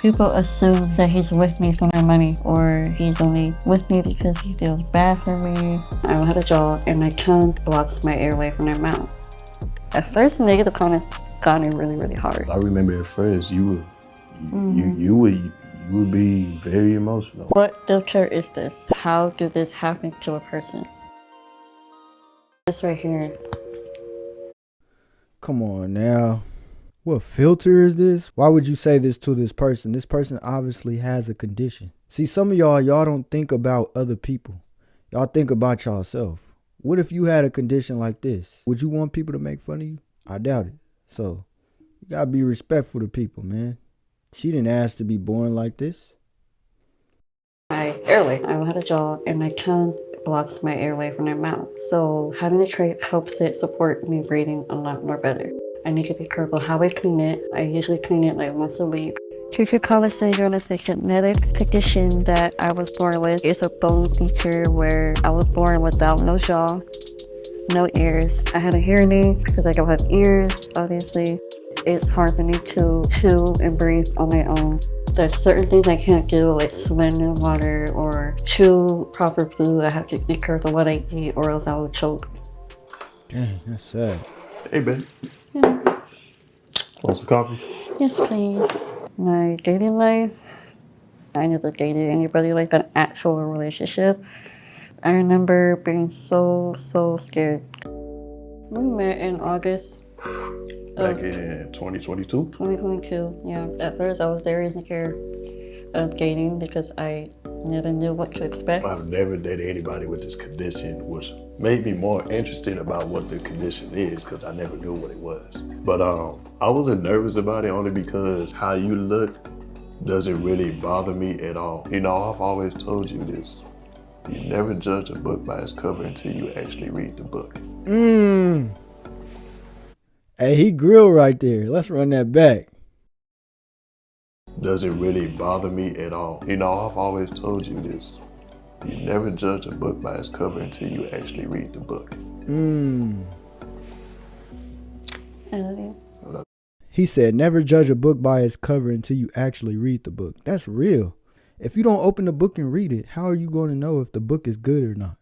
People assume that he's with me for my money, or he's only with me because he feels bad for me. I don't have a jaw, and my tongue blocks my airway from my mouth. At first, negative comments got me really, really hard. I remember at first you would be very emotional. What filter is this? How did this happen to a person? This right here. Come on now. What filter is this? Why would you say this to this person? This person obviously has a condition. See, some of y'all don't think about other people. Y'all think about yourself. What if you had a condition like this? Would you want people to make fun of you? I doubt it. So, you gotta be respectful to people, man. She didn't ask to be born like this. My airway. I don't have a jaw, and my tongue blocks my airway from my mouth. So having a trait helps it support me breathing a lot more better. I need to be careful how I clean it. I usually clean it like once a week. Creutzfeldt syndrome is a genetic condition that I was born with. It's a bone feature where I was born without no jaw, no ears. I had a hearing aid because I don't have ears, obviously. It's hard for me to chew and breathe on my own. There's certain things I can't do, like swim in water or chew proper food. I have to be careful what I eat or else I will choke. Dang, that's sad. Hey, babe. Yeah. Want some coffee? Yes, please. My dating life, I never dated anybody like an actual relationship. I remember being so scared. We met in August Back in 2022? 2022, yeah. At first I was very insecure of dating because I never knew what to expect. I've never dated anybody with this condition, which made me more interested about what the condition is because I never knew what it was. But I wasn't nervous about it only because how you look doesn't really bother me at all. You know, I've always told you this. You never judge a book by its cover until you actually read the book. Hey, he grilled right there. Let's run that back. Doesn't really bother me at all. You know, I've always told you this. You never judge a book by its cover until you actually read the book. I love you. He said, never judge a book by its cover until you actually read the book. That's real. If you don't open the book and read it, how are you going to know if the book is good or not?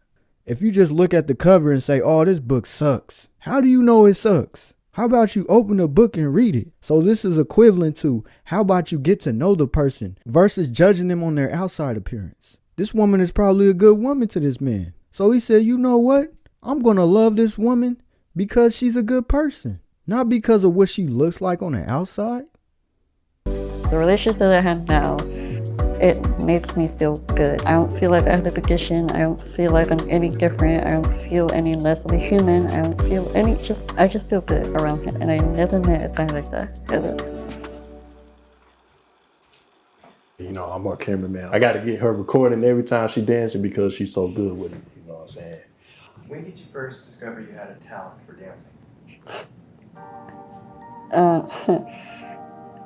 If you just look at the cover and say, oh, this book sucks, how do you know it sucks? How about you open the book and read it? So this is equivalent to how about you get to know the person versus judging them on their outside appearance. This woman is probably a good woman to this man. So he said, you know what? I'm going to love this woman because she's a good person, not because of what she looks like on the outside. The relationship that I have now, it makes me feel good. I don't feel like I have a condition. I don't feel like I'm any different. I don't feel any less of a human. I don't feel I just feel good around him. And I never met a guy like that, ever. You know, I'm our cameraman. I got to get her recording every time she dancing because she's so good with it. You know what I'm saying? When did you first discover you had a talent for dancing?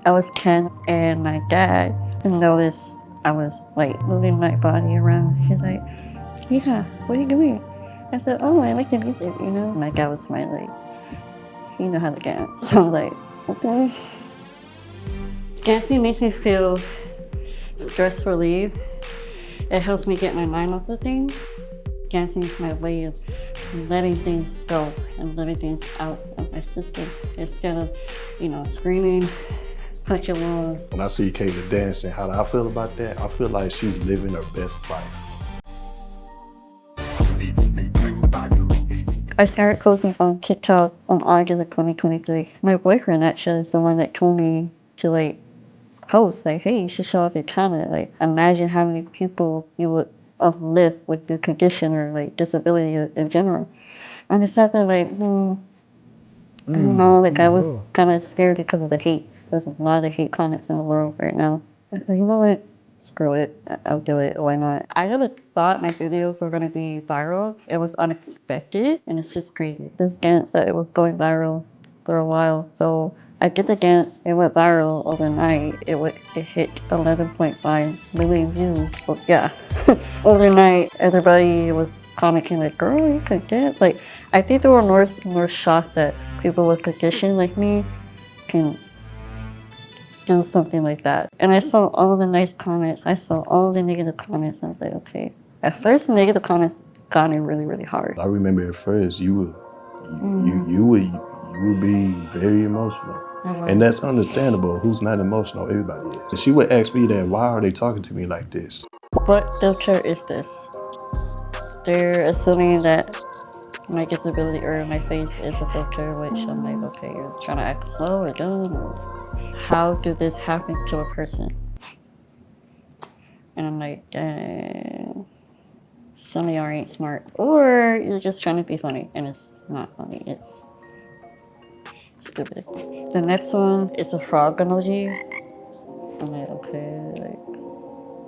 I was 10 and my dad noticed I was like moving my body around. He's like, yeah, what are you doing? I said, oh, I like the music, you know? My dad was smiling. You know how to dance. So I'm like, okay. Dancing makes me feel stress relief. It helps me get my mind off of things. Dancing is my way of letting things go and letting things out of my system instead of, you know, screaming, punching walls. When I see Kayla dancing, how do I feel about that? I feel like she's living her best life. I started posting on TikTok on August of 2023. My boyfriend actually is the one that told me to like post, like, hey, you should show off your talent. Like, imagine how many people you would uplift with your condition or like disability in general. And it's not that like, I don't know, like I was kind of scared because of the hate. There's a lot of hate comments in the world right now. I said, you know what? Screw it. I'll do it. Why not? I never thought my videos were going to be viral. It was unexpected and it's just crazy. This dance that it was going viral for a while. So I did the dance. It went viral overnight. It hit 11.5 million views. But yeah, overnight everybody was commenting like, girl, you could dance. Like, I think they were more shocked that people with condition like me can do something like that. And I saw all the nice comments. I saw all the negative comments. I was like, okay. At first, negative comments got me really, really hard. I remember at first you would be very emotional. And that's understandable. Who's not emotional? Everybody is. She would ask me that, why are they talking to me like this? What filter is this? They're assuming that my disability or my face is a filter, which I'm like, okay, you're trying to act slow or dumb, or how did this happen to a person? And I'm like, dang, some of y'all ain't smart. Or you're just trying to be funny, and it's not funny, it's stupid. The next one is a frog emoji. I'm like, okay, like,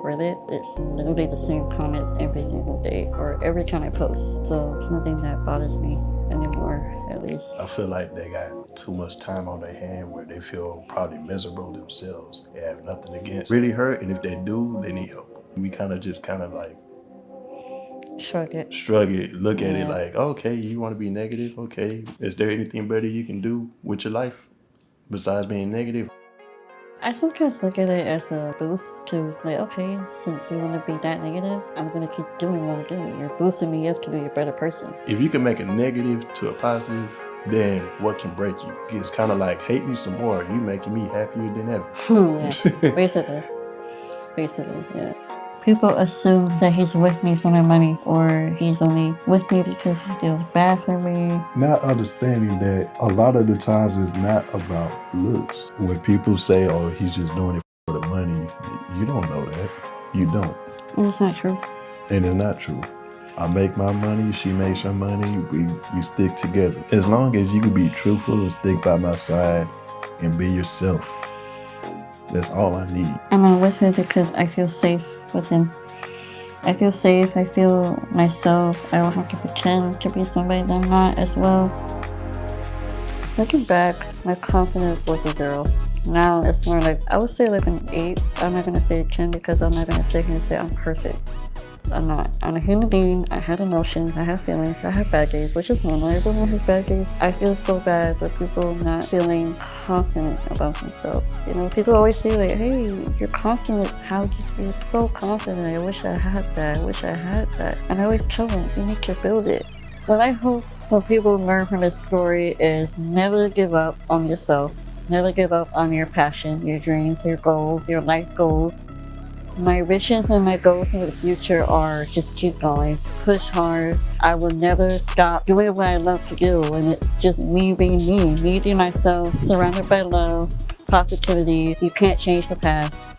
Reddit, it's literally the same comments every single day or every time I post. So it's nothing that bothers me anymore, at least. I feel like they got too much time on their hand where they feel probably miserable themselves. They have nothing against really hurt, and if they do, they need help. We kind of like Shrug it, look at it like, okay, you want to be negative? Okay, is there anything better you can do with your life besides being negative? I sometimes look at it as a boost to, like, okay, since you want to be that negative, I'm going to keep doing what I'm doing. You're boosting me up to be a better person. If you can make a negative to a positive, then what can break you? It's kind of like hate me some more. You making me happier than ever. Yeah, basically, yeah. People assume that he's with me for my money, or he's only with me because he feels bad for me. Not understanding that a lot of the times it's not about looks. When people say, oh, he's just doing it for the money, you don't know that. You don't. And it's not true. And it's not true. I make my money, she makes her money, we stick together. As long as you can be truthful and stick by my side and be yourself, that's all I need. And I'm with her because I feel safe with him. I feel safe, I feel myself. I don't have to pretend to be somebody that I'm not as well. Looking back, my confidence was a 0. Now it's more like, I would say like an 8. I'm not going to say a 10 because I'm not going to sit here and say I'm perfect. I'm not. I'm a human being. I have emotions. I have feelings. I have bad days, which is normal. Everyone has bad days. I feel so bad for people not feeling confident about themselves. You know, people always say like, hey, your confidence, you're so confident. I wish I had that. I wish I had that. And I always tell them, you need to build it. What I hope what people learn from this story is never give up on yourself. Never give up on your passion, your dreams, your goals, your life goals. My visions and my goals for the future are just keep going, push hard. I will never stop doing what I love to do, and it's just me being myself, surrounded by love, positivity. You can't change the past,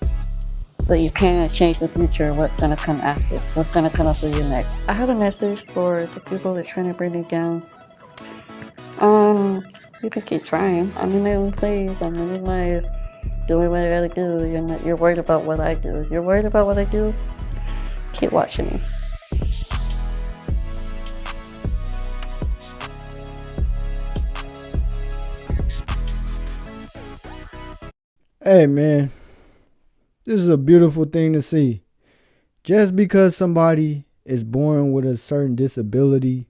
but you can change the future, what's going to come after, what's going to come up for you next. I have a message for the people that are trying to bring me down. You can keep trying. I'm in my own place, I'm living life. Doing what I gotta do. You're worried about what I do. If you're worried about what I do, keep watching me. Hey man, this is a beautiful thing to see. Just because somebody is born with a certain disability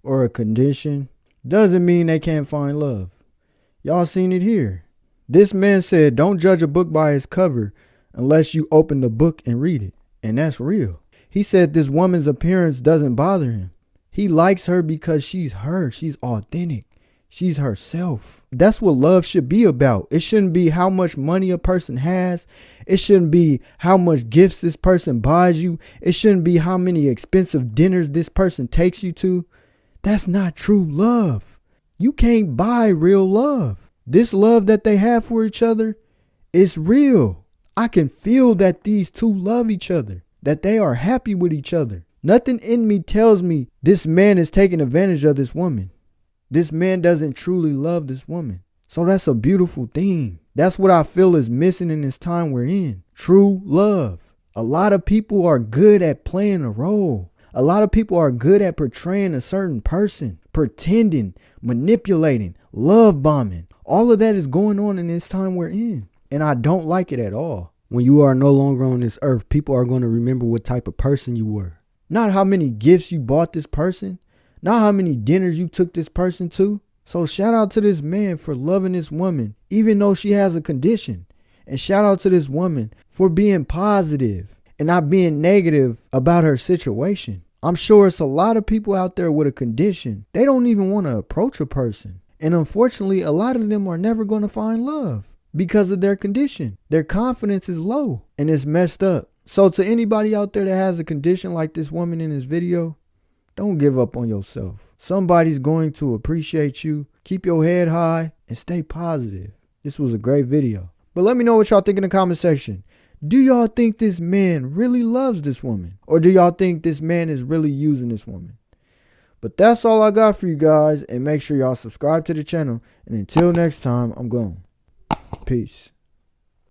or a condition doesn't mean they can't find love. Y'all seen it here. This man said, don't judge a book by its cover unless you open the book and read it. And that's real. He said this woman's appearance doesn't bother him. He likes her because she's her. She's authentic. She's herself. That's what love should be about. It shouldn't be how much money a person has. It shouldn't be how much gifts this person buys you. It shouldn't be how many expensive dinners this person takes you to. That's not true love. You can't buy real love. This love that they have for each other is real. I can feel that these two love each other, that they are happy with each other. Nothing in me tells me this man is taking advantage of this woman. This man doesn't truly love this woman. So that's a beautiful thing. That's what I feel is missing in this time we're in. True love. A lot of people are good at playing a role. A lot of people are good at portraying a certain person, pretending, manipulating, love bombing. All of that is going on in this time we're in. And I don't like it at all. When you are no longer on this earth, people are going to remember what type of person you were. Not how many gifts you bought this person. Not how many dinners you took this person to. So shout out to this man for loving this woman, even though she has a condition. And shout out to this woman for being positive and not being negative about her situation. I'm sure it's a lot of people out there with a condition. They don't even want to approach a person. And unfortunately, a lot of them are never going to find love because of their condition. Their confidence is low and it's messed up. So to anybody out there that has a condition like this woman in this video, don't give up on yourself. Somebody's going to appreciate you. Keep your head high and stay positive. This was a great video. But let me know what y'all think in the comment section. Do y'all think this man really loves this woman? Or do y'all think this man is really using this woman? But that's all I got for you guys. And make sure y'all subscribe to the channel. And until next time, I'm gone. Peace.